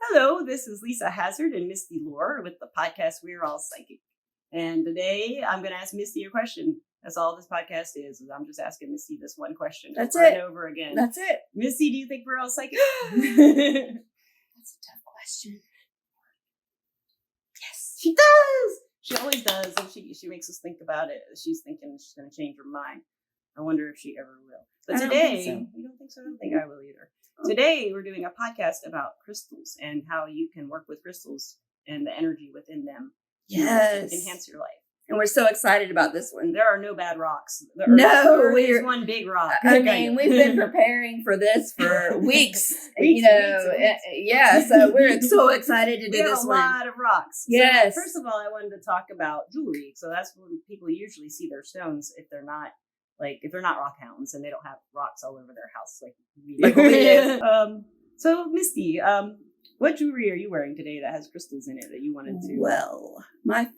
Hello, this is Lisa Hazard and Misty Lore with the podcast We're All Psychic. And today I'm going to ask Misty a question. That's all this podcast is I'm just asking Misty this one question over and over again. That's it. Misty, do you think we're all psychic? That's a tough question. Yes. She does! She always does, and she makes us think about it. She's thinking she's going to change her mind. I wonder if she ever will. But today, you don't think so? I don't think I will either. Today, we're doing a podcast about crystals and how you can work with crystals and the energy within them. Yes. To enhance your life. And we're so excited about this one. There are no bad rocks. There's one big rock. I mean, we've been preparing for this for weeks. Weeks. Yeah. So we're so excited to do this one. We have a lot of rocks. Yes. So first of all, I wanted to talk about jewelry. So that's when people usually see their stones if they're not rock hounds and they don't have rocks all over their house like we do. So Misty, what jewelry are you wearing today that has crystals in it that you wanted to? Well, my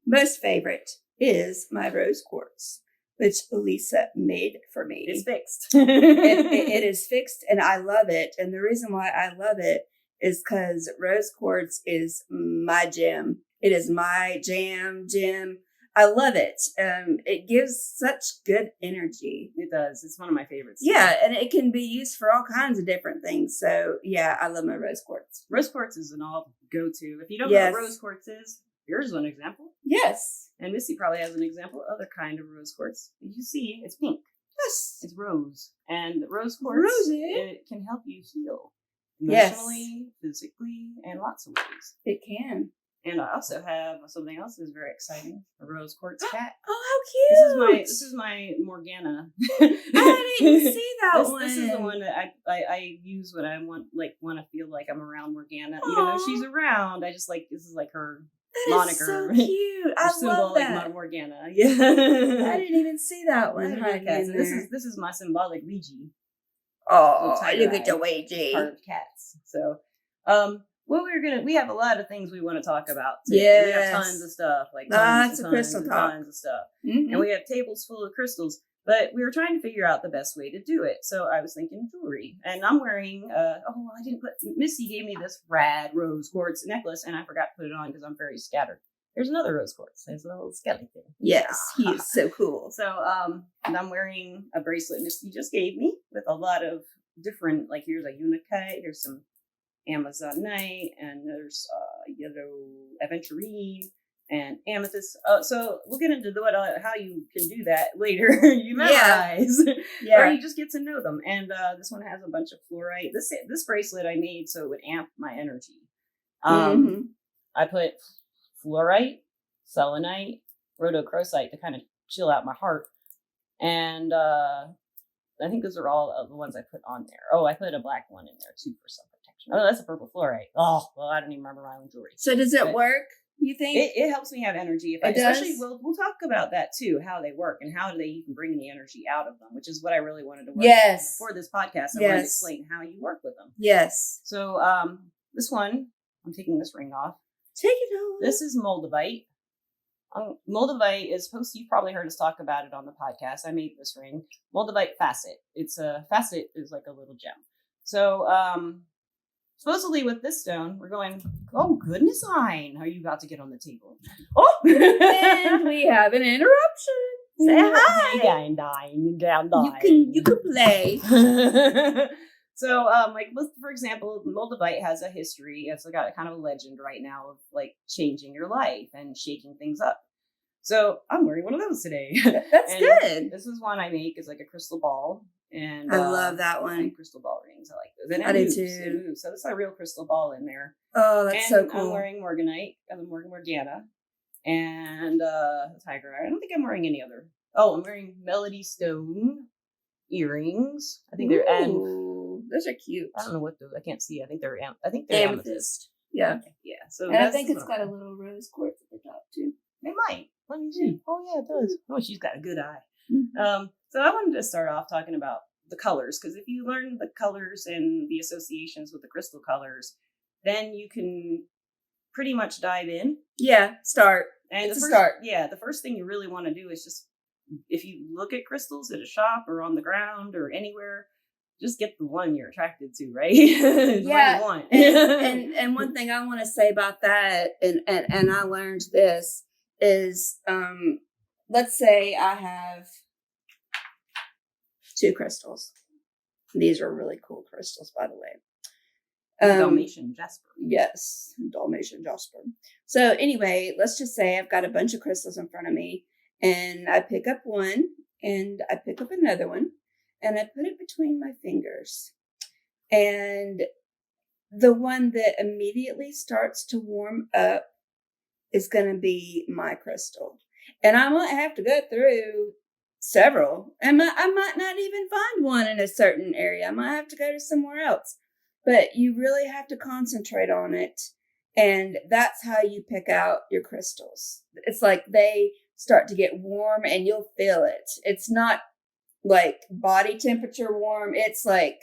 most favorite is my rose quartz, which Lisa made for me. It's fixed. it is fixed and I love it. And the reason why I love it is because rose quartz is my gem. It is my gem. I love it. It gives such good energy. It does. It's one of my favorites. Yeah, and it can be used for all kinds of different things. So, yeah, I love my rose quartz. Rose quartz is an all go-to. If you don't know what rose quartz is, here's one example. Yes. And Missy probably has an example. Other kind of rose quartz. You see, it's pink. Yes. It's rose. And rose quartz, it can help you heal. Emotionally, physically, and lots of ways. It can. And I also have something else that's very exciting. A rose quartz cat. Oh, how cute. This is my Morgana. I didn't see that one. This is the one that I use when I want to feel like I'm around Morgana. Aww. Even though she's around, I just this is like her moniker. Is so cute. I love that. Like Morgana. Yeah. I didn't even see that one. This is my symbolic Ouija. Oh, look at the Ouija. Carved cats. So, we have a lot of things we want to talk about today. Yes. We have tons of stuff, lots of crystal talk. Tons of stuff. Mm-hmm. And we have tables full of crystals, but we were trying to figure out the best way to do it. So I was thinking jewelry, and I'm wearing, Missy gave me this rad rose quartz necklace, and I forgot to put it on because I'm very scattered. There's another rose quartz. There's a little skeleton. Yes, he is so cool. So, and I'm wearing a bracelet Misty just gave me with a lot of different, here's a Untitled, here's some Amazonite, and there's yellow Aventurine and Amethyst. So we'll get into how you can do that later. You memorize, or you just get to know them. And this one has a bunch of fluorite. This bracelet I made so it would amp my energy. I put fluorite, selenite, rhodochrosite to kind of chill out my heart, and I think those are all the ones I put on there. Oh, I put a black one in there too for some protection. Oh, that's a purple fluorite. Oh, well, I don't even remember my own jewelry. So does it work, you think? It helps me have energy. Especially, we'll talk about that too, how they work and how they even bring the energy out of them, which is what I really wanted to work on for this podcast. I wanted to explain how you work with them. Yes. So this one, I'm taking this ring off. Take it off. This is Moldavite. Moldavite is you've probably heard us talk about it on the podcast. I made this ring. Moldavite facet. It's a facet is like a little gem. So supposedly with this stone, we're going, oh goodness, Hein, are you about to get on the table? Oh, and we have an interruption. Say hi. You can play. So, for example, Moldavite has a history. It's got a kind of a legend right now of changing your life and shaking things up. So I'm wearing one of those today. That's good. This is one I make is like a crystal ball. And I love that one. Like crystal ball rings. I like those. And I do too. So it's a real crystal ball in there. Oh, that's so cool. I'm wearing Morganite. I'm wearing Morgana. And Tiger Eye. I don't think I'm wearing any other. Oh, I'm wearing Melody Stone earrings. I think they're those are cute. I don't know what those. I can't see. I think they're amethyst. Yeah. Okay. Yeah. So and I think it's got a little rose quartz at the top too. It might. Let me see. Oh yeah, it does. Oh, she's got a good eye. Mm-hmm. So I wanted to start off talking about the colors, because if you learn the colors and the associations with the crystal colors, then you can pretty much dive in. Yeah. Start. And the first thing you really want to do is just, if you look at crystals at a shop or on the ground or anywhere, just get the one you're attracted to, right? Yeah. One. and one thing I want to say about that, and I learned this is, let's say I have 2 crystals. These are really cool crystals, by the way. Dalmatian Jasper. Yes, Dalmatian Jasper. So anyway, let's just say I've got a bunch of crystals in front of me, and I pick up one, and I pick up another one, and I put it between my fingers. And the one that immediately starts to warm up is going to be my crystal. And I might have to go through several. I might not even find one in a certain area. I might have to go to somewhere else. But you really have to concentrate on it. And that's how you pick out your crystals. It's like they start to get warm and you'll feel it. It's not like body temperature warm. It's like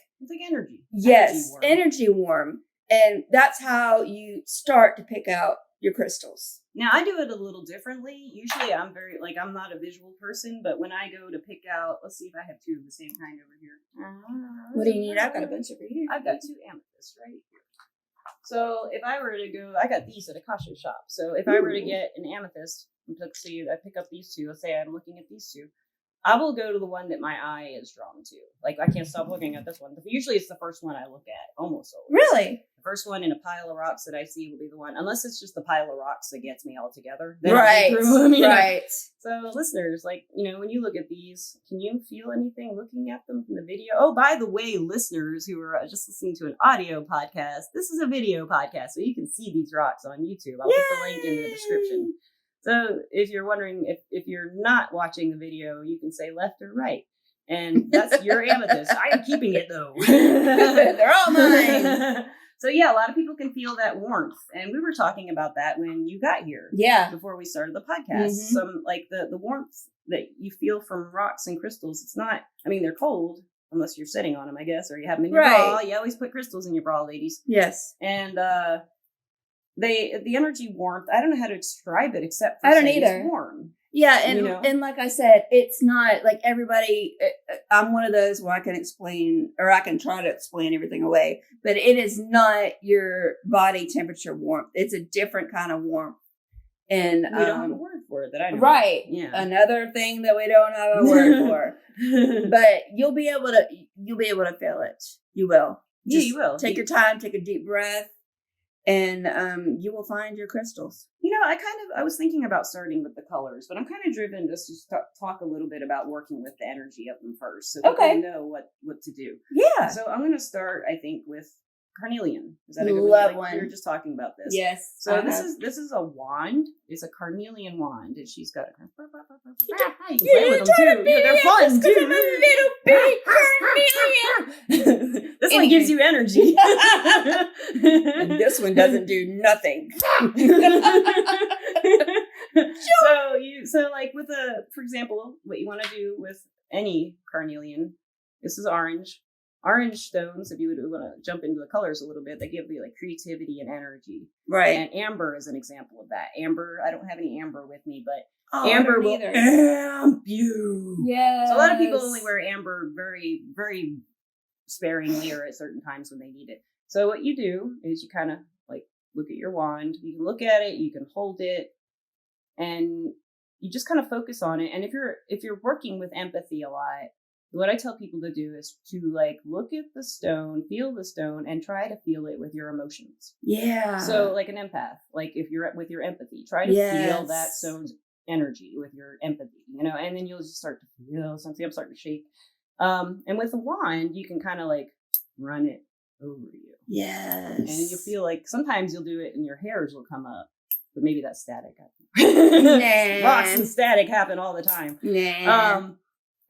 energy. Yes, energy warm. And that's how you start to pick out your crystals. Now, I do it a little differently. Usually I'm I'm not a visual person, but when I go to pick out, let's see if I have 2 of the same kind over here. What do you need? I've got a bunch over here. I've got 2 amethysts right here. So if I were to go, I got these at a Kasha shop. So if I were to get an amethyst, let's see, I pick up these 2. Let's say I'm looking at these 2. I will go to the one that my eye is drawn to. Like, I can't stop looking at this one. Usually it's the first one I look at, almost always. Really? The first one in a pile of rocks that I see will be the one, unless it's just the pile of rocks that gets me all together. Right, right. So listeners, when you look at these, can you feel anything looking at them from the video? Oh, by the way, listeners who are just listening to an audio podcast, this is a video podcast, so you can see these rocks on YouTube. I'll put the link in the description. So if you're wondering if you're not watching the video, you can say left or right. And that's your amethyst. I'm keeping it though. They're all mine. So yeah, a lot of people can feel that warmth. And we were talking about that when you got here. Yeah. Before we started the podcast. Mm-hmm. Some the warmth that you feel from rocks and crystals, it's not, they're cold unless you're sitting on them, I guess, or you have them in your bra. You always put crystals in your bra, ladies. Yes. And the energy warmth, I don't know how to describe it except for I don't either. It's warm. Yeah, and like I said, it's not like everybody. I'm one of those where I can explain, or I can try to explain everything away, but it is not your body temperature warmth. It's a different kind of warmth, and we don't have a word for it that I know. Right. Yeah. Another thing that we don't have a word for, but you'll be able to feel it. You will. Just you will. Take your time. Take a deep breath. And you will find your crystals. I was thinking about starting with the colors, but I'm kind of driven just to talk a little bit about working with the energy of them first, so people know what to do. Yeah. So I'm going to start, I think, with Carnelian. Is that a good one? We were just talking about this. Yes. So this is a wand. It's a Carnelian wand, and she's got a. You can play with them too. They're fun too. Little bitty Carnelian. This one gives you energy. And this one doesn't do nothing. So for example, what you want to do with any carnelian, this is orange stones. If you would want to jump into the colors a little bit, they give you like creativity and energy. Right. And amber is an example of that. Amber, I don't have any amber with me, but amber will amp you. Yeah. So a lot of people only wear amber very, very sparingly or at certain times when they need it. So what you do is you kind of look at your wand. You can look at it, you can hold it, and you just kind of focus on it. And if you're working with empathy a lot, what I tell people to do is to look at the stone, feel the stone, and try to feel it with your emotions. Yeah. So like an empath, if you're with your empathy, try to feel that stone's energy with your empathy, and then you'll just start to feel something. I'm starting to shake. And with a wand, you can kind of run it over you. Yes. And you'll feel sometimes you'll do it and your hairs will come up, but maybe that's static. Nah. Rocks and static happen all the time. Nah.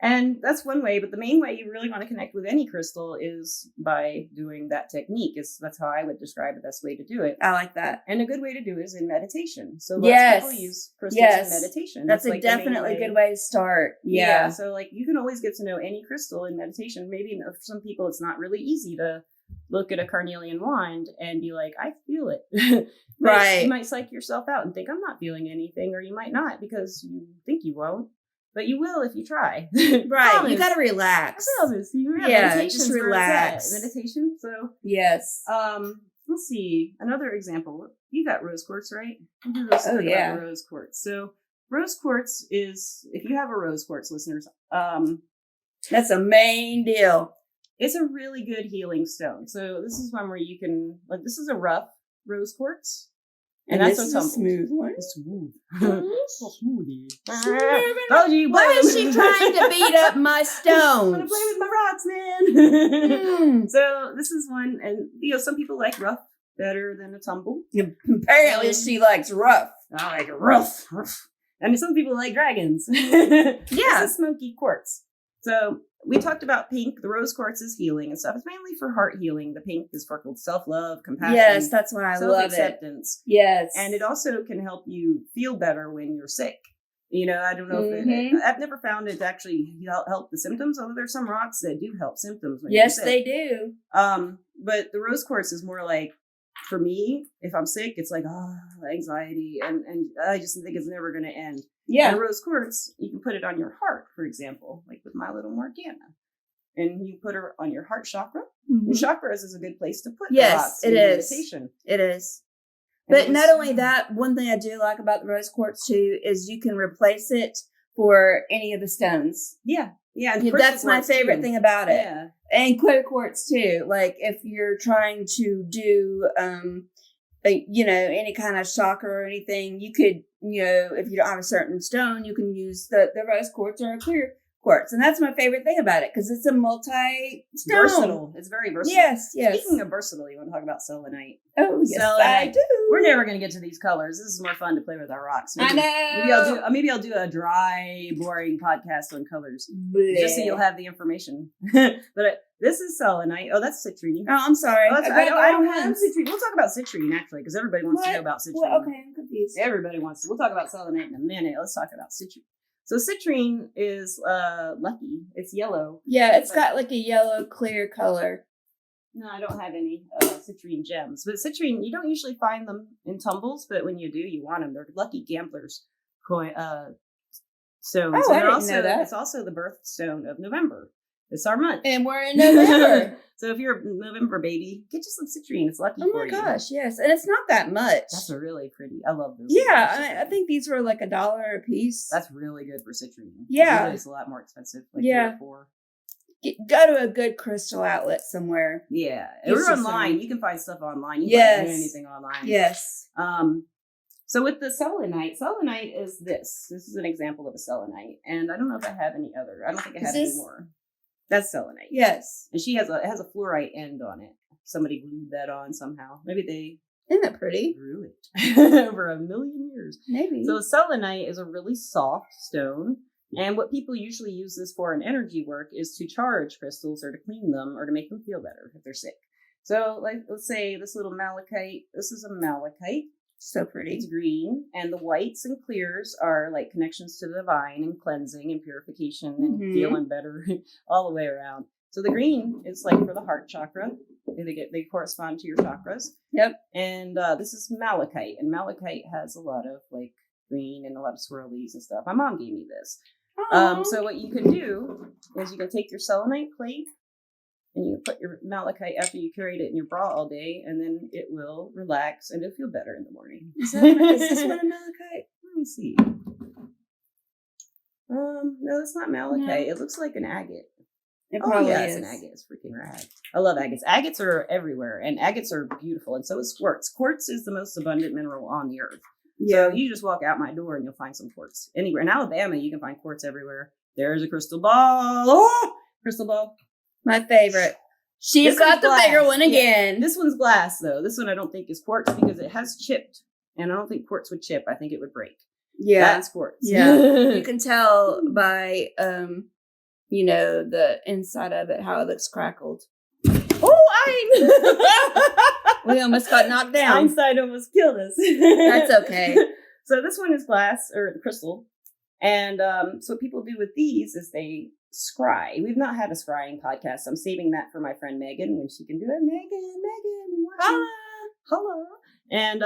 And that's one way, but the main way you really want to connect with any crystal is by doing that technique. That's how I would describe the best way to do it. I like that. And a good way to do it is in meditation. So lots of people use crystals in meditation. That's a definitely good way to start. Yeah. So you can always get to know any crystal in meditation. Maybe for some people it's not really easy to look at a carnelian wand and be like, I feel it. Right. You might psych yourself out and think I'm not feeling anything, or you might not because you think you won't. but you will if you try. Right. You got to relax. I promise. Just relax. Meditation. So yes. Let's see another example. You got rose quartz, right? Let's talk about the rose quartz. So rose quartz is, if you have a rose quartz, listeners, that's a main deal. It's a really good healing stone. So this is one where you can, like, this is a rough rose quartz. And that's this is a smooth one. It's smooth. So smoothie. Why is she trying to beat up my stones? I'm gonna play with my rocks, man. So this is one, and some people like rough better than a tumble. Apparently she likes rough. I like rough. And some people like dragons. Yeah. This is Smokey Quartz. So we talked about pink. The rose quartz is healing and stuff. It's mainly for heart healing. The pink is for self-love, compassion. Yes, that's why I love it. Self-acceptance. Yes. And it also can help you feel better when you're sick. I don't know if I've never found it to actually help the symptoms, although there's some rocks that do help symptoms when you're sick. Yes, they do. But the rose quartz is more like, for me, if I'm sick, it's like, anxiety, and I just think it's never going to end. Yeah. And rose quartz, you can put it on your heart, for example, like with my little Morgana. And you put her on your heart chakra. Mm-hmm. Your chakras is a good place to put the rocks in meditation. It is. But not only that, one thing I do like about the rose quartz too is you can replace it for any of the stones. Yeah. Yeah. That's my favorite thing about it. Yeah. And clear quartz too. Like if you're trying to do, any kind of chakra or anything, you could, if you don't have a certain stone, you can use the rose quartz or a clear quartz. And that's my favorite thing about it because it's a multi-stone. Versatile. It's very versatile. Yes. Speaking of versatile, you want to talk about selenite? Oh, yes, selenite. I do. We're never going to get to these colors. This is more fun to play with our rocks. I know. Maybe I'll do a dry, boring podcast on colors. Blech. Just so you'll have the information. But this is selenite. Oh, that's citrine. Oh, I'm sorry. I don't have citrine. We'll talk about citrine, actually, because everybody wants to know about citrine. Well, okay, I'm confused. Everybody wants to. We'll talk about selenite in a minute. Let's talk about citrine. So citrine is lucky. It's yellow. Yeah, it's got like a yellow clear color. No, I don't have any citrine gems. But citrine, you don't usually find them in tumbles, but when you do, you want them. They're lucky gamblers stones. Oh, I didn't know that. It's also the birthstone of November. It's our month. And we're in November. So if you're a November baby, get you some citrine. It's lucky for you. Oh my gosh, yes. And it's not that much. That's a really pretty. I love those. Yeah, I think these were like $1 a piece. That's really good for citrine. Yeah. It's a lot more expensive. Like 3 or 4. Go to a good crystal outlet somewhere. Yeah. Or online. You can find stuff online. You can find anything online. Yes. So with the selenite is this. This is an example of a selenite. And I don't know if I have any other. I don't think I have any more. That's selenite. Yes. And it has a fluorite end on it. Somebody glued that on somehow. Maybe they Isn't that pretty? grew it over 1 million years. Maybe. So selenite is a really soft stone. And what people usually use this for in energy work is to charge crystals or to clean them or to make them feel better if they're sick. So let's say this little malachite. This is a malachite. So pretty. It's green, and the whites and clears are like connections to the divine and cleansing and purification and feeling better all the way around. So the green is like for the heart chakra. They correspond to your chakras. Yep. And this is malachite, and malachite has a lot of like green and a lot of swirlies and stuff. My mom gave me this. So what you can do is you can take your selenite plate and you put your malachite after you carried it in your bra all day, and then it will relax and it'll feel better in the morning. Is this one a malachite? Let me see. No, it's not malachite. No. It looks like an agate. It probably is. It's an agate. It's freaking rad. I love agates. Agates are everywhere, and agates are beautiful, and so is quartz. Quartz is the most abundant mineral on the earth. Yeah. So you just walk out my door and you'll find some quartz. Anywhere. In Alabama, you can find quartz everywhere. There's a crystal ball. Oh! Crystal ball. My favorite. She's got the bigger one again. Yeah. This one's glass, though. This one I don't think is quartz because it has chipped. And I don't think quartz would chip. I think it would break. Yeah. That's quartz. Yeah. You can tell by, the inside of it, how it looks crackled. Oh, we almost got knocked down. Einstein almost killed us. That's okay. So this one is glass or crystal. And so what people do with these is they scry. We've not had a scrying podcast. So I'm saving that for my friend Megan when she can do it. Megan, we want you. Hello. And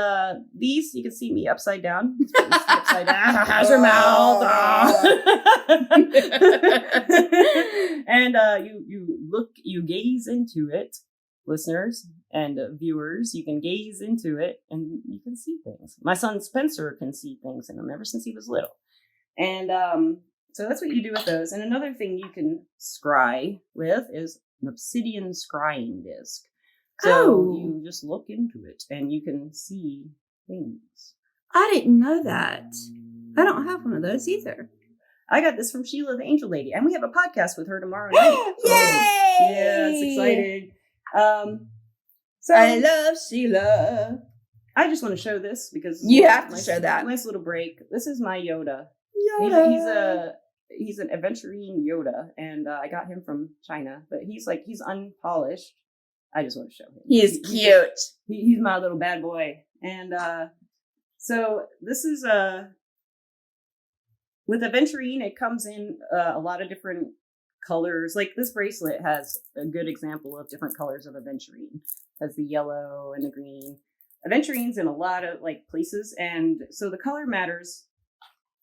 these, you can see me upside down. Upside down. How's your mouth? And you gaze into it, listeners and viewers. You can gaze into it and you can see things. My son Spencer can see things in them ever since he was little. And so that's what you do with those. And another thing you can scry with is an obsidian scrying disc. So you just look into it and you can see things. I didn't know that. I don't have one of those either. I got this from Sheila the Angel Lady, and we have a podcast with her tomorrow night. Yay! Yes, excited. So I love Sheila. I just want to show this because you have to show that. Nice little break. This is my Yoda. He's an Aventurine Yoda, and I got him from China, but he's unpolished. I just want to show him. He's cute. He's my little bad boy. And so this is with Aventurine, it comes in a lot of different colors. Like this bracelet has a good example of different colors of Aventurine. It has the yellow and the green. Aventurine's in a lot of places, and so the color matters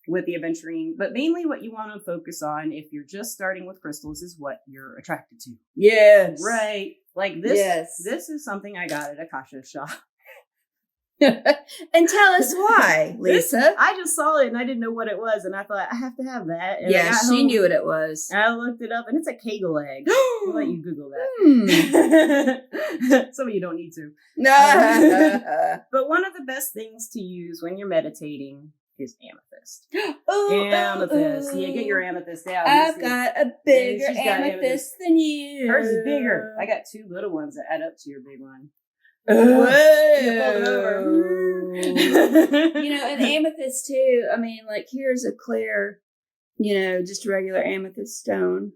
with the Aventurine, but mainly what you want to focus on if you're just starting with crystals is what you're attracted to. Yes. Right. Like this. Yes. This is something I got at Akasha shop. And tell us why, Lisa. I just saw it and I didn't know what it was, and I thought I have to have that. And yeah, she knew what it was. And I looked it up, and it's a kegel egg. I'll let you Google that. Some of you don't need to. But one of the best things to use when you're meditating is amethyst. Amethyst. Yeah, get your amethyst out. I've got a bigger amethyst than you. Hers is bigger. I got two little ones that add up to your big one. Whoa. You know, and amethyst too. I mean, here's a clear, just regular amethyst stone.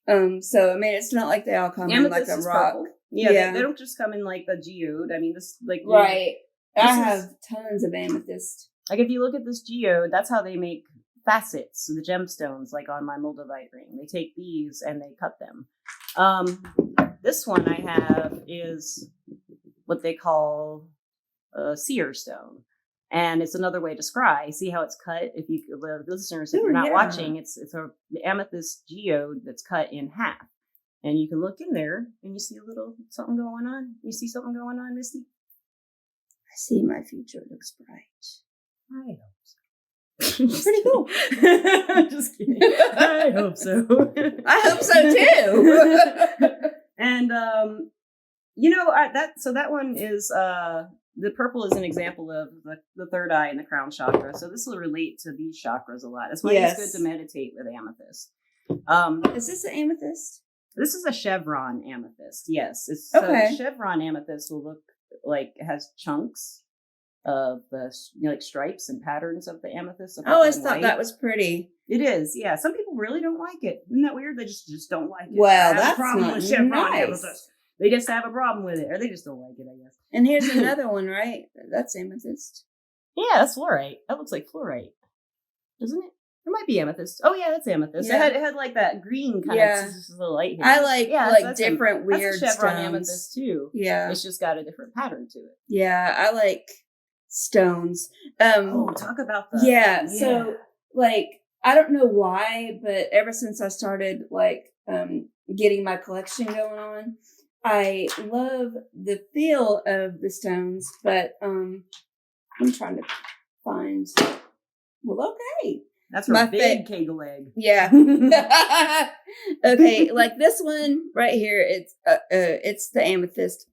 So I mean, it's not like they all come amethyst in like a rock. Purple. Yeah. They don't just come in like a geode. I mean, this right. I have tons of amethyst. Like if you look at this geode, that's how they make facets, the gemstones, like on my Moldavite ring. They take these and they cut them. This one I have is what they call a Seer Stone. And it's another way to scry. See how it's cut? If you listeners, if you're not watching, it's a amethyst geode that's cut in half. And you can look in there and you see a little something going on. You see something going on, Misty? I see my future looks bright. I hope so. Pretty cool. Just kidding. I hope so. I hope so too. And that one is the purple is an example of the third eye and the crown chakra. So this will relate to these chakras a lot. That's why it's good to meditate with amethyst. Is this an amethyst? This is a chevron amethyst. Yes. Okay. So chevron amethyst will look like it has chunks of the stripes and patterns of the amethyst. I always thought that was pretty. It is, yeah. Some people really don't like it. Isn't that weird? They just don't like it. Well, that's a problem not with chevron nice. amethyst. They just have a problem with it, or they just don't like it, I guess. And here's another one, right? That's amethyst. Yeah, that's fluorite. That looks like fluorite, doesn't it? There might be amethyst. Oh yeah, that's amethyst. Yeah. It had like that green kind of little light here. I like different weird that's a chevron stones. Amethyst too. Yeah, it's just got a different pattern to it. Yeah, I like stones. Talk about that. Yeah, so I don't know why, but ever since I started getting my collection going on, I love the feel of the stones, but I'm trying to find. Well, okay. That's my big kegel egg. Yeah. Okay, like this one right here, it's the amethyst,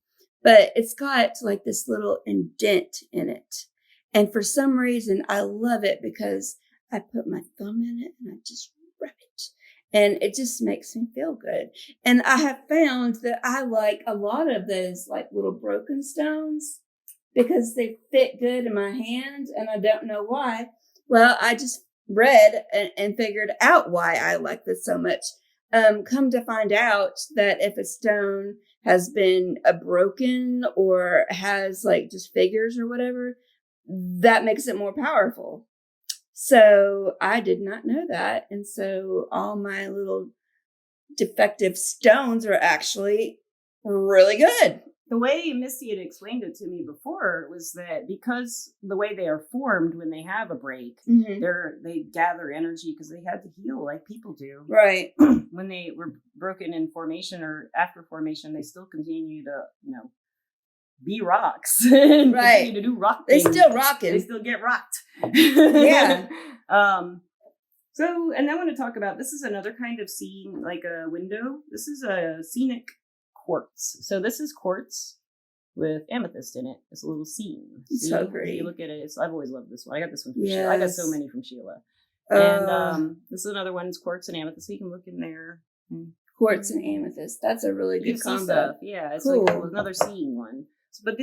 but it's got this little indent in it. And for some reason, I love it because I put my thumb in it and I just rub it. And it just makes me feel good. And I have found that I like a lot of those little broken stones because they fit good in my hand, and I don't know why. Well, I just read and figured out why I like this so much. Come to find out that if a stone has been broken or has just figures or whatever, that makes it more powerful. So I did not know that. And so all my little defective stones are actually really good. the way Misty had explained it to me before was that because the way they are formed when they have a break, they gather energy because they had to heal like people do. Right. When they were broken in formation or after formation, they still continue to, be rocks and continue to do rock things. They still rocking. They still get rocked. Yeah. So, and I want to talk about, this is another kind of seeing, like a window. This is a scenic quartz. So this is quartz with amethyst in it. It's a little scene. It's so pretty. You look at it. I've always loved this one. I got this one from Sheila. I got so many from Sheila. And this is another one. It's quartz and amethyst. So you can look in there. Quartz and amethyst. That's a really good combo. Stuff. Yeah, it's like another seeing one. But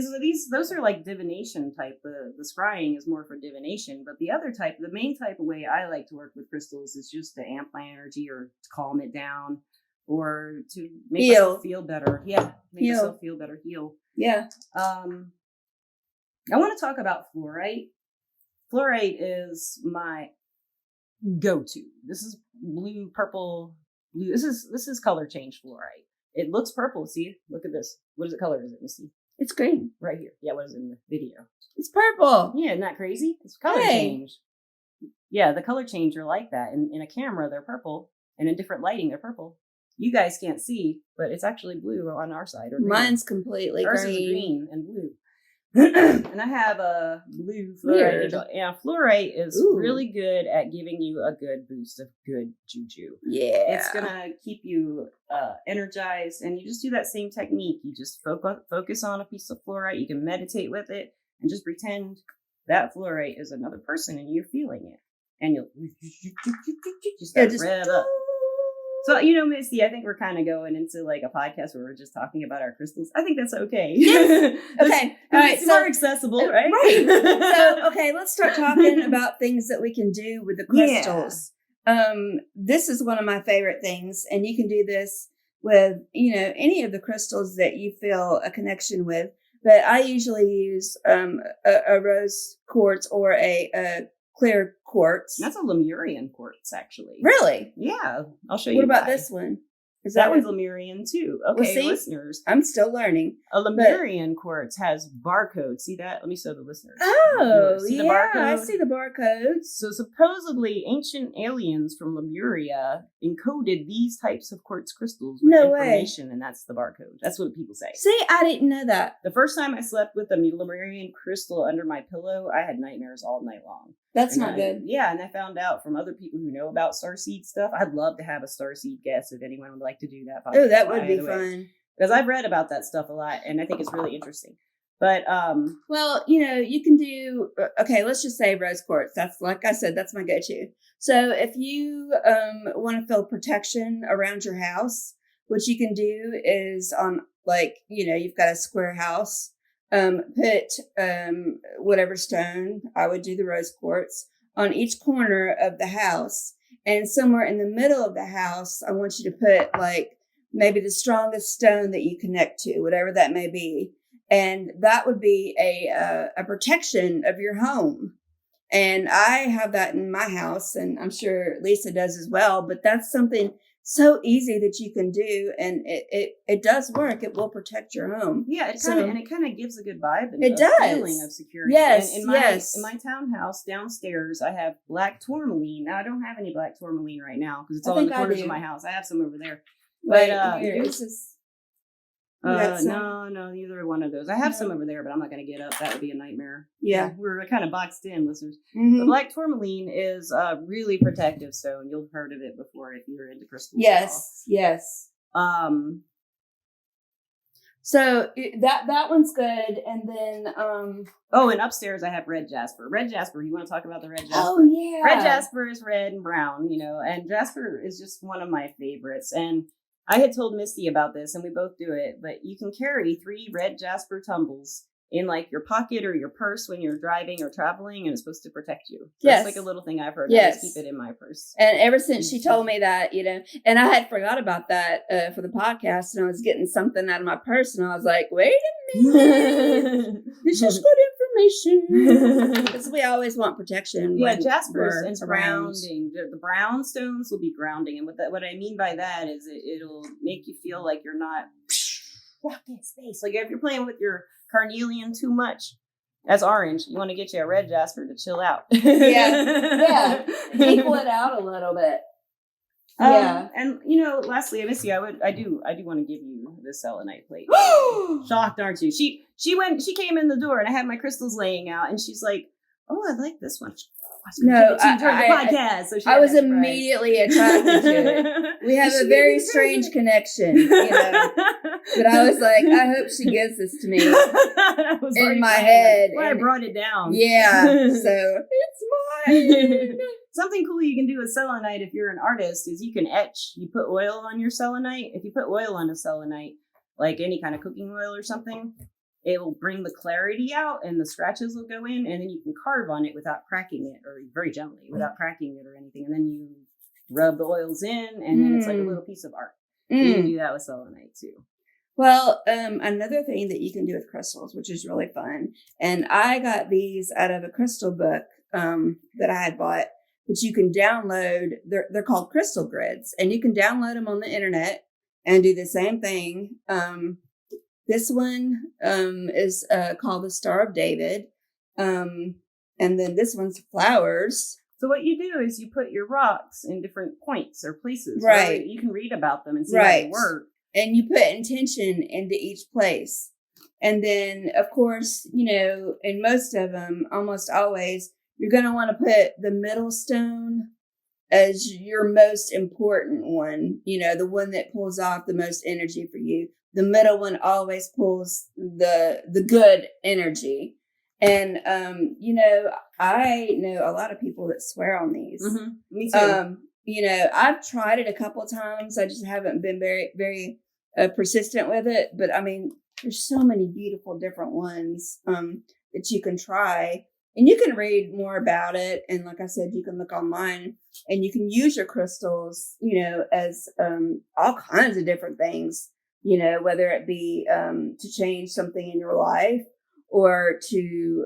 those are like divination type. The scrying is more for divination, but the other type, the main type of way I like to work with crystals is just to amp my energy or to calm it down or to make myself feel better. Yeah, make myself feel better. Heal. Yeah. I want to talk about fluorite. Fluorite is my go-to. This is blue, purple, blue. This is color change fluorite. It looks purple. See, look at this. What is it? Color is it, Misty? It's green. Right here. Yeah, what is it in the video? It's purple. Yeah, isn't that crazy? It's color change. Yeah, the color change are like that. In a camera, they're purple. And in different lighting, they're purple. You guys can't see, but it's actually blue on our side. Or mine's completely green. Ours is green and blue. And I have a blue fluorite. Yeah, fluorite is really good at giving you a good boost of good juju. Yeah. It's going to keep you energized. And you just do that same technique. You just focus on a piece of fluorite. You can meditate with it and just pretend that fluorite is another person and you're feeling it. And you'll just rev up. So, Misty, I think we're kind of going into like a podcast where we're just talking about our crystals. I think that's okay. Yes. Okay. All right. It's more accessible, right? Right. So, okay, let's start talking about things that we can do with the crystals. Yeah. This is one of my favorite things, and you can do this with, any of the crystals that you feel a connection with. But I usually use a rose quartz or a clear quartz. That's a Lemurian quartz, actually. Really? Yeah. I'll show you. What about this one? Is that one's Lemurian too? Okay, listeners. I'm still learning. A Lemurian quartz has barcodes. See that? Let me show the listeners. Oh, see the barcode? I see the barcodes. So supposedly ancient aliens from Lemuria encoded these types of quartz crystals with information, and that's the barcode. That's what people say. See, I didn't know that. The first time I slept with a Lemurian crystal under my pillow, I had nightmares all night long. That's not good. Yeah, and I found out from other people who know about starseed stuff. I'd love to have a starseed guest if anyone would like to do that. Oh, that would be fun. Because I've read about that stuff a lot, and I think it's really interesting. But well, you can do. Okay, let's just say rose quartz. That's, like I said, that's my go-to. So if you want to feel protection around your house, what you can do is on, like, you've got a square house. Put whatever stone. I would do the rose quartz on each corner of the house, and somewhere in the middle of the house, I want you to put like maybe the strongest stone that you connect to, whatever that may be, and that would be a protection of your home. And I have that in my house, and I'm sure Lisa does as well. But that's something so easy that you can do, and it does work. It will protect your home. Yeah, it kind of gives a good vibe. And it does. Feeling of security. Yes, in my townhouse downstairs, I have black tourmaline. Now I don't have any black tourmaline right now because it's all in the corners of my house. I have some over there. Wait, but here, is this? No, neither one of those. I have some over there, but I'm not going to get up. That would be a nightmare. Yeah. We're kind of boxed in, listeners. Mm-hmm. The black tourmaline is a really protective stone. You've heard of it before if you're into crystals. Yes. So that one's good. And then and upstairs I have red jasper. Red jasper. You want to talk about the red jasper? Oh yeah. Red jasper is red and brown, and jasper is just one of my favorites. And I had told Misty about this, and we both do it, but you can carry 3 red jasper tumbles in like your pocket or your purse when you're driving or traveling, and it's supposed to protect you. So yes. It's like a little thing I've heard. Yes. I just keep it in my purse. And ever since she told me that, and I had forgot about that for the podcast, and I was getting something out of my purse, and I was like, wait a minute. This is good information. Because we always want protection. Yeah, jasper and grounding. The brown stones will be grounding. And what I mean by that is it'll make you feel like you're not rock in space. Like if you're playing with your carnelian too much, that's orange. You want to get you a red jasper to chill out. Yeah. Equal it out a little bit. Yeah. And lastly, Misty, I do want to give you the selenite plate. Shocked, aren't you? She came in the door and I had my crystals laying out and she's like, "Oh, I like this one." No, during the podcast. So I was immediately attracted to it. We have a very strange connection, But I was like, I hope she gives this to me in my head. Well, I brought it down. Yeah, so it's mine. Something cool you can do with selenite if you're an artist is you can etch. You put oil on your selenite. If you put oil on a selenite, like any kind of cooking oil or something, it will bring the clarity out and the scratches will go in and then you can carve on it without cracking it or very gently without cracking it or anything. And then you rub the oils in and then it's like a little piece of art. You can do that with selenite too. Well, another thing that you can do with crystals, which is really fun. And I got these out of a crystal book that I had bought, which you can download. They're called crystal grids and you can download them on the internet and do the same thing. This one is called the Star of David. And then this one's flowers. So what you do is you put your rocks in different points or places. Right. You can read about them and see how they work. And you put intention into each place. And then, of course, in most of them, almost always, you're going to want to put the middle stone as your most important one. The one that pulls off the most energy for you. The middle one always pulls the good energy. And, I know a lot of people that swear on these. Mm-hmm. Me too. I've tried it a couple of times. I just haven't been very, very persistent with it. But I mean, there's so many beautiful different ones that you can try. And you can read more about it. And like I said, you can look online and you can use your crystals, as all kinds of different things. Whether it be to change something in your life or to,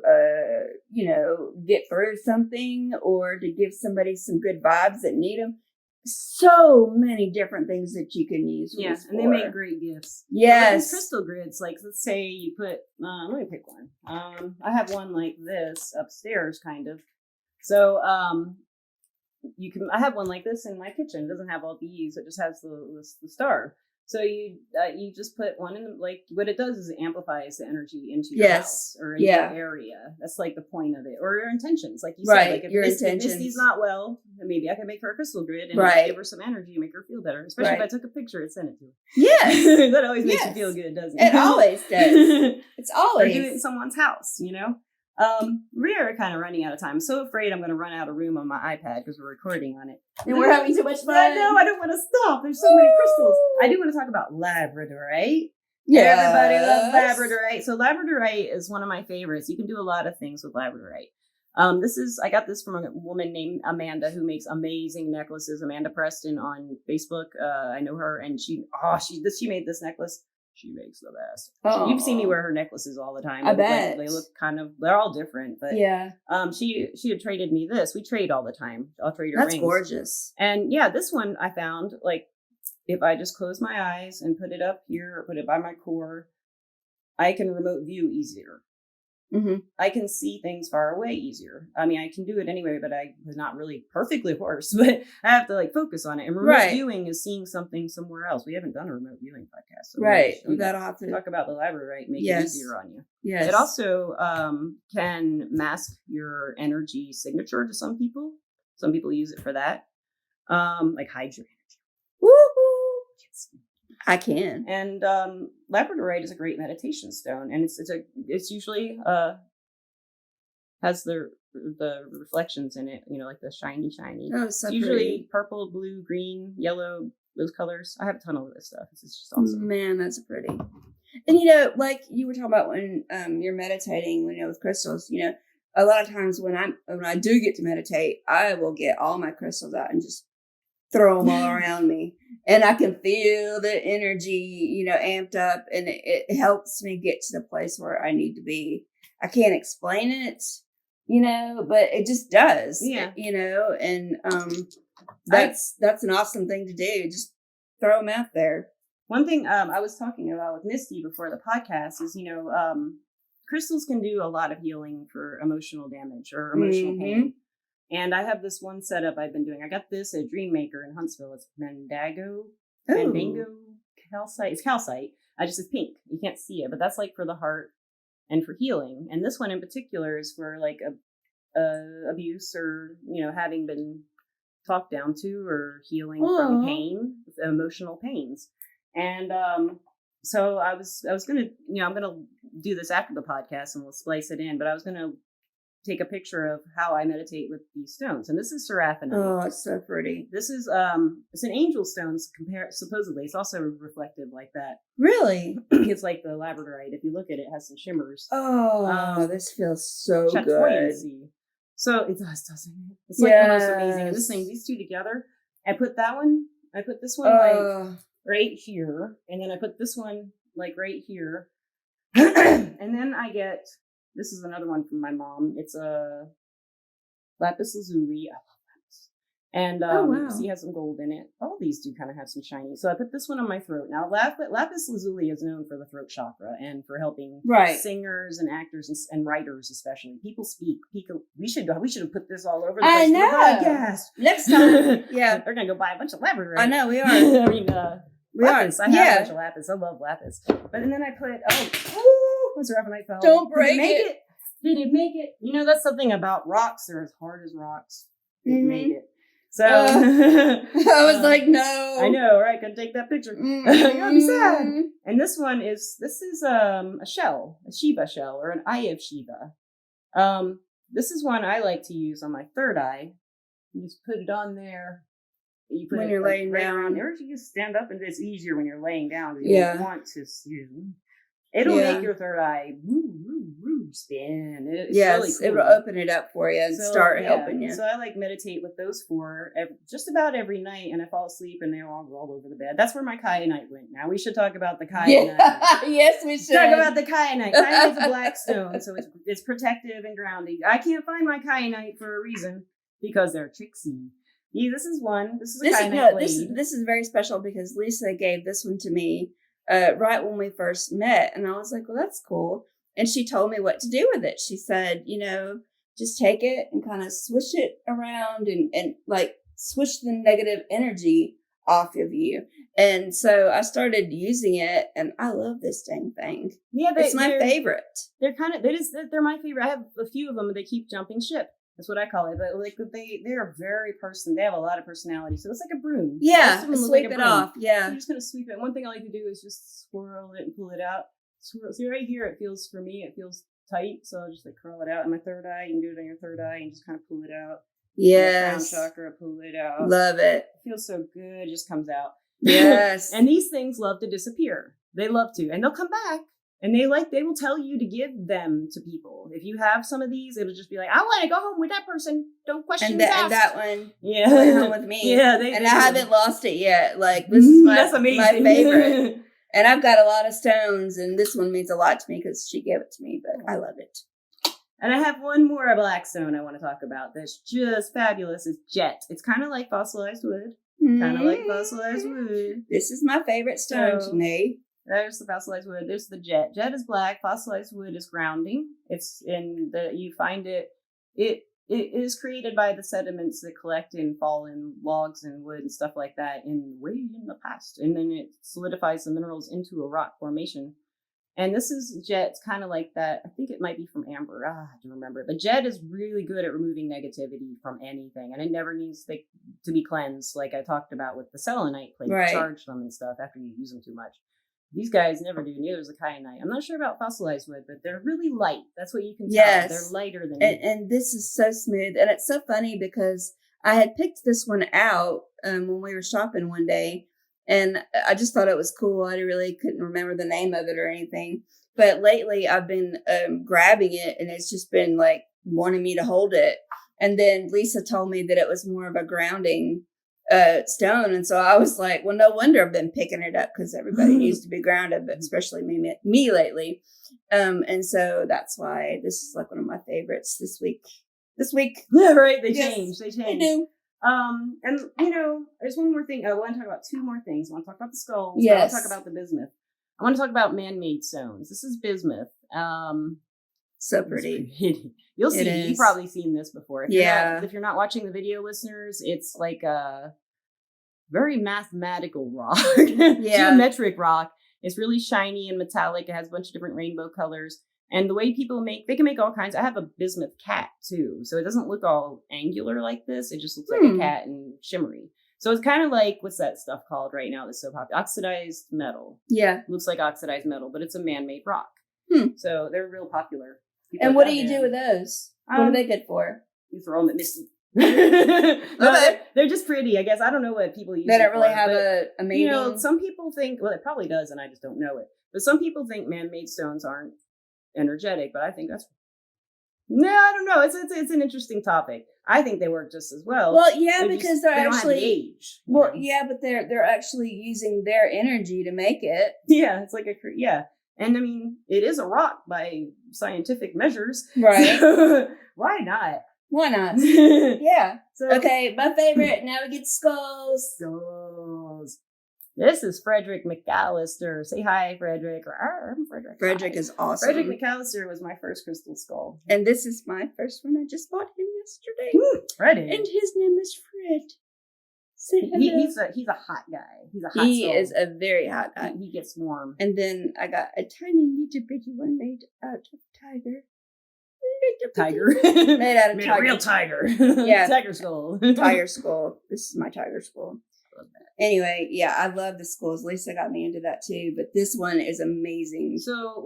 get through something or to give somebody some good vibes that need them. So many different things that you can use. Yeah, and they make great gifts. Yes. Crystal grids, like let's say you put, let me pick one. I have one like this upstairs kind of. So I have one like this in my kitchen. It doesn't have all these, it just has the star. So you just put one in what it does is it amplifies the energy into your house or into your area. That's like the point of it, or your intentions, like you said. Like if Misty's not well, then maybe I can make her a crystal grid and give her some energy and make her feel better. Especially if I took a picture and sent it to her. Yes, that always makes you feel good, doesn't it? It always does. It's always. Or do it in someone's house, We are kind of running out of time. I'm so afraid I'm going to run out of room on my iPad because we're recording on it. And we're having so much fun. I know. I don't want to stop. There's so many crystals. I do want to talk about Labradorite. Yeah, everybody loves Labradorite. So Labradorite is one of my favorites. You can do a lot of things with Labradorite. I got this from a woman named Amanda who makes amazing necklaces. Amanda Preston on Facebook. I know her, and she made this necklace. She makes the best. Oh. You've seen me wear her necklaces all the time. I bet. They look they're all different, but yeah. She had traded me this. We trade all the time. I'll trade her rings. That's gorgeous. And yeah, this one I found, like, if I just close my eyes and put it up here or put it by my core, I can remote view easier. Mm-hmm. I can see things far away easier. I mean, I can do it anyway, but I was not really perfectly, of course, but I have to focus on it. And remote viewing is seeing something somewhere else. We haven't done a remote viewing podcast. So we got off to talk about the Labradorite, make it easier on you. Yes. It also can mask your energy signature to some people. Some people use it for that. Like hide your energy. Woo-hoo! Yes. I can. And Labradorite is a great meditation stone, and it's usually has the reflections in it, like the shiny. Oh, so it's usually purple, blue, green, yellow, those colors. I have a ton of this stuff. It's just awesome. Man, that's pretty. And like you were talking about when you're meditating, with crystals, a lot of times when I do get to meditate, I will get all my crystals out and just throw them all around me. And I can feel the energy, amped up, and it helps me get to the place where I need to be. I can't explain it, but it just does. Yeah. And that's an awesome thing to do. Just throw them out there. One thing I was talking about with Misty before the podcast is, crystals can do a lot of healing for emotional damage or emotional pain. And I have this one setup I've been doing. I got this at Dream Maker in Huntsville. It's Mandango calcite. It's calcite. It's pink. You can't see it, but that's like for the heart and for healing. And this one in particular is for like abuse or, having been talked down to or healing from pain, emotional pains. And so I was gonna, I'm gonna do this after the podcast and we'll splice it in, but I was gonna take a picture of how I meditate with these stones. And this is seraphinite. Oh, it's so pretty. This is it's an angel stone supposedly. It's also reflective like that. Really? It's like the labradorite. If you look at it, it has some shimmers. Oh, this feels so good. So it does, doesn't it? It's like the most amazing. And this thing, these two together, I put this one like right here, and then I put this one like right here. And then I get, this is another one from my mom. It's a Lapis Lazuli. I love lapis. And see, it has some gold in it. All these do kind of have some shiny. So I put this one on my throat. Now, Lapis Lazuli is known for the throat chakra and for helping singers and actors and writers, especially. People speak. We should have put this all over the place. I know. Podcast. Next time. Yeah. We're going to go buy a bunch of Labradorite. I know, we are. I mean, lapis. I have a bunch of lapis. I love lapis. But then I put, what's seraphinite fell? Don't break it. Did it make it? That's something about rocks. They're as hard as rocks. It made it. So I was like, no. I know, right? Gonna take that picture. You're gonna be sad. And this is a shell, a Shiva shell, or an eye of Shiva. This is one I like to use on my third eye. You just put it on there. You put when it you're laying right down. around there. You just stand up, and it's easier when you're laying down. You don't want to. It'll make your third eye spin. It's really cool. It will open it up for you and start helping you. So I like meditate with those four just about every night, and I fall asleep and they all roll over the bed. That's where my kyanite went. Now we should talk about the kyanite. Yes, we should. Talk about the kyanite. Kyanite's a black stone, so it's protective and grounding. I can't find my kyanite for a reason, because they're tricksy. Yeah, this is one. This is a kyanite blade. This is very special because Lisa gave this one to me right when we first met, and I was like, well, that's cool. And she told me what to do with it. She said, just take it and kind of swish it around and like swish the negative energy off of you. And so I started using it, and I love this dang thing. Yeah, it's my favorite. They're they're my favorite. I have a few of them, but they keep jumping ship. That's what I call it. But like they're very they have a lot of personality. So it's like a broom. Yeah, sweep it off. Yeah. So you're just gonna sweep it. One thing I like to do is just swirl it and pull it out. Swirl. See right here, it feels tight. So I'll just like curl it out. And my third eye, you can do it on your third eye and just kind of pull it out. Yes. Crown chakra, pull it out. Love it. It feels so good. It just comes out. Yes. And these things love to disappear. They love to, and they'll come back. And they will tell you to give them to people. If you have some of these, it'll just be like, I want to go home with that person. Don't question asked. And that one went home with me. Yeah, I haven't lost it yet. Like, this is my favorite. And I've got a lot of stones, and this one means a lot to me because she gave it to me, but I love it. And I have one more black stone I want to talk about that's just fabulous. It's jet. It's kind of like fossilized wood. This is my favorite stone, Janae. There's the fossilized wood. There's the jet. Jet is black. Fossilized wood is grounding. It's you find it. It is created by the sediments that collect in fallen logs and wood and stuff like that way in the past. And then it solidifies the minerals into a rock formation. And this is jet. It's kind of like that. I think it might be from amber. I have to remember it. But jet is really good at removing negativity from anything. And it never needs to be cleansed, like I talked about with the selenite plate. Right. Charge them and stuff after you use them too much. These guys never do. Neither is the kyanite. I'm not sure about fossilized wood, but they're really light. That's what you can tell. Yes. They're lighter than and this is so smooth. And it's so funny because I had picked this one out when we were shopping one day, and I just thought it was cool. I really couldn't remember the name of it or anything. But lately I've been grabbing it, and it's just been like wanting me to hold it. And then Lisa told me that it was more of a grounding stone, and so I was like, well, no wonder I've been picking it up, because everybody needs to be grounded, but especially me lately. And so that's why this is like one of my favorites this week. Yeah, right. They change. They do. And there's one more thing. I want to talk about two more things. I want to talk about the skulls. Yes. I want to talk about the bismuth. I want to talk about man-made stones. This is bismuth. So pretty. You'll see. It You've is. probably seen this before. If you're not watching the video, listeners, it's like a very mathematical rock. Geometric rock. It's really shiny and metallic. It has a bunch of different rainbow colors. And the way people they can make all kinds. I have a bismuth cat too. So it doesn't look all angular like this. It just looks like a cat and shimmery. So it's kind of like, what's that stuff called right now that's so popular? Oxidized metal. Yeah. Looks like oxidized metal, but it's a man-made rock. So they're real popular. And what do you do with those? What are they good for? You throw them at Misty. They're just pretty, I guess. I don't know what people use. They don't really have a meaning. Some people think, well, it probably does, and I just don't know it. But some people think man-made stones aren't energetic, but I think that's I don't know. It's an interesting topic. I think they work just as well. Well, yeah, because they're actually don't have the age. Well, yeah, but they're actually using their energy to make it. Yeah, it's like and I mean, it is a rock by scientific measures, right? So why not? Why not? Yeah. So, okay, my favorite. Now we get skulls. Skulls. This is Frederick McAllister. Say hi, Frederick. I'm Frederick. Frederick is awesome. Frederick McAllister was my first crystal skull. And this is my first one. I just bought him yesterday. Freddie. And his name is Fred. Say hello. He's a hot guy. He's a hot He skull. is a very hot guy. He gets warm. And then I got a tiny little bitty one made out of tiger. Made out of tiger. A real tiger. Yeah. Tiger skull. Tiger skull. This is my tiger skull. Anyway, yeah, I love the skulls. Lisa got me into that too, but this one is amazing. So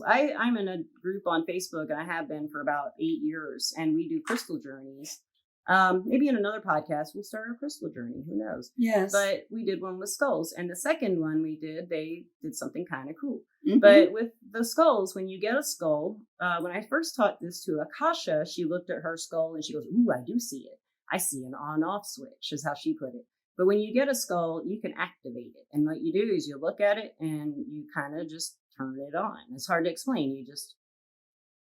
I'm in a group on Facebook, and I have been for about 8 years, and we do crystal journeys. Maybe in another podcast we'll start a crystal journey. Who knows? Yes. But we did one with skulls, and the second one we did, they did something kind of cool. Mm-hmm. But with the skulls, when you get a skull, when I first taught this to Akasha, she looked at her skull and she goes, "Ooh, I do see it. I see an on-off switch," is how she put it. But when you get a skull, you can activate it. And what you do is you look at it and you kind of just turn it on. It's hard to explain.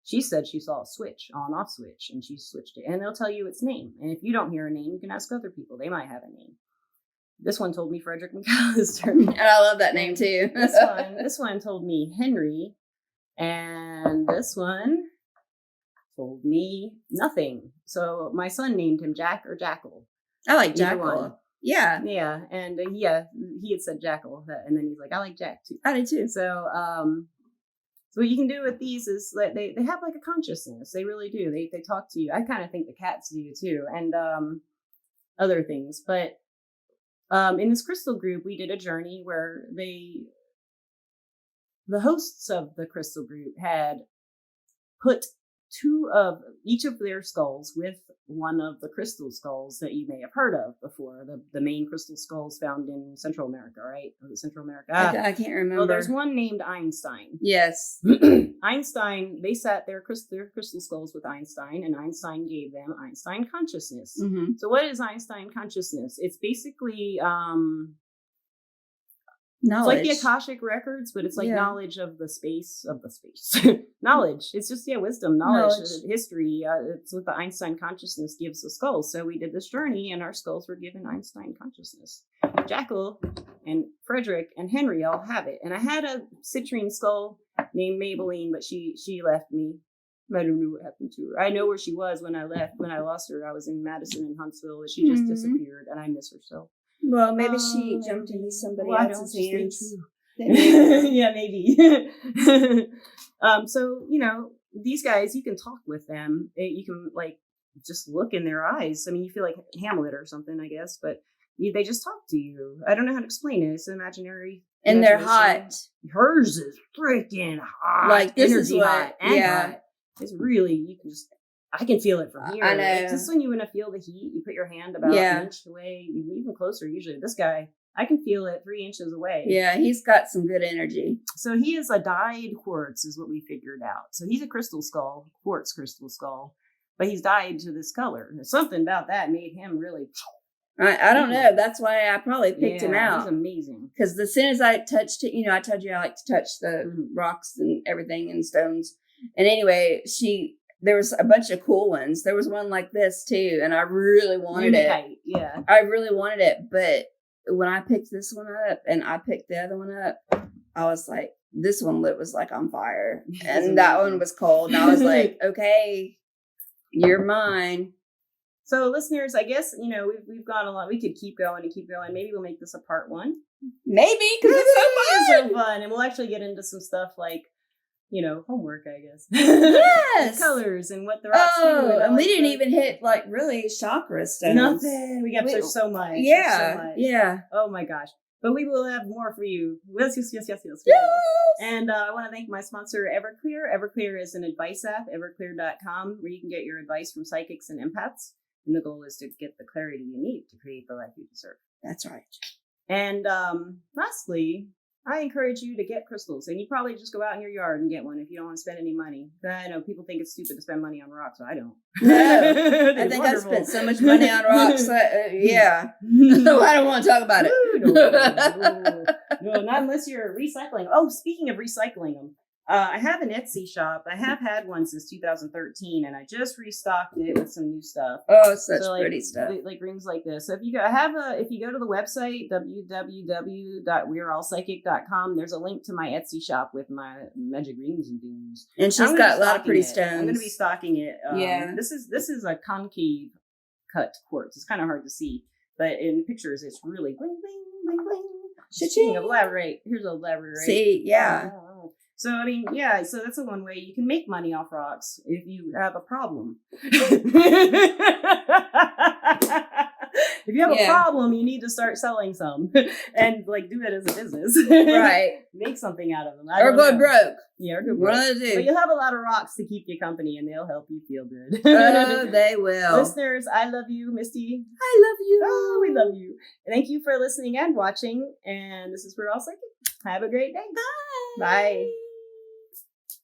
She said she saw a switch, on-off switch, and she switched it. And they'll tell you its name. And if you don't hear a name, you can ask other people. They might have a name. This one told me Frederick McAllister. And I love that name too. This one told me Henry. And this one told me nothing. So my son named him Jack or Jackal. I like Jackal. Yeah. Yeah. And he had said Jackal. And then he's like, I like Jack too. I do too. So, so what you can do with these is like they have like a consciousness. They really do. They talk to you. I kind of think the cats do too. And other things. But in this crystal group, we did a journey where the hosts of the crystal group had put each of their skulls with one of the crystal skulls that you may have heard of before, the main crystal skulls found in Central America, right? Or Central America. I can't remember. Well, there's one named Einstein. Yes. Einstein, they sat their crystal skulls with Einstein, and Einstein gave them Einstein Consciousness. Mm-hmm. So what is Einstein Consciousness? It's basically knowledge. It's like the Akashic records, but it's like knowledge of the space. Knowledge. It's just wisdom, knowledge. History. It's what the Einstein Consciousness gives the skulls. So we did this journey, and our skulls were given Einstein Consciousness. Jackal and Frederick and Henry all have it. And I had a citrine skull named Maybelline, but she left me. I don't know what happened to her. I know where she was when I left. When I lost her, I was in Madison and Huntsville, and she just disappeared, and I miss her so. Well, maybe she jumped into somebody else's hands. Yeah, maybe. So, these guys, you can talk with them. You can, just look in their eyes. I mean, you feel like Hamlet or something, I guess, but they just talk to you. I don't know how to explain it. It's an imaginary. And they're hot. Hers is freaking hot. Like, this is what, hot. It's really, I can feel it from here. I know. Just when you want to feel the heat, you put your hand about an inch away, even closer usually. This guy, I can feel it 3 inches away. Yeah, he's got some good energy. So he is a dyed quartz is what we figured out. So he's a crystal skull, quartz crystal skull, but he's dyed to this color. Something about that made him really... I don't know. That's why I probably picked him out. He's amazing. Because as soon as I touched it, I told you I like to touch the rocks and everything and stones. And anyway, there was a bunch of cool ones. There was one like this too, and I really wanted Unitite, it. Yeah. I really wanted it, but when I picked this one up and I picked the other one up, I was like, this one was like on fire, and that one was cold, and I was like, okay, you're mine. So, listeners, I guess, we've gone a lot. We could keep going and keep going. Maybe we'll make this a part 1. Maybe, because it's so fun. And we'll actually get into some stuff like, homework, I guess. Yes. Colors and what they're up to. And we didn't even hit, like, really chakra stones. Nothing. We got so much. Yeah. So much. Yeah. Oh, my gosh. But we will have more for you. Yes. And I want to thank my sponsor, Everclear. Everclear is an advice app, everclear.com, where you can get your advice from psychics and empaths. And the goal is to get the clarity you need to create the life you deserve. That's right. And lastly, I encourage you to get crystals. And you probably just go out in your yard and get one if you don't want to spend any money. I know people think it's stupid to spend money on rocks. I don't. No, I think I've spent so much money on rocks. Yeah. I don't want to talk about it. No, not unless you're recycling. Oh, speaking of recycling them, I have an Etsy shop. I have had one since 2013, and I just restocked it with some new stuff. Oh, such pretty stuff. Like rings like this. So if you go to the website, www.weareallpsychic.com, there's a link to my Etsy shop with my magic rings and things. And she's got a lot of pretty stones. I'm going to be stocking it. Yeah. This is a concave cut quartz. It's kind of hard to see, but in pictures, it's really bling, bling, bling, bling. Speaking of labradorite, here's a labradorite. See, yeah. So, so that's the one way you can make money off rocks if you have a problem. If you have a problem, you need to start selling some and do it as a business. Right. Make something out of them. Or go broke. Yeah, or go broke. One of the two. But you'll have a lot of rocks to keep you company and they'll help you feel good. Oh, they will. Listeners, I love you. Misty, I love you. Oh, we love you. Thank you for listening and watching. And this is We're All Psychic. Have a great day. Bye. Bye.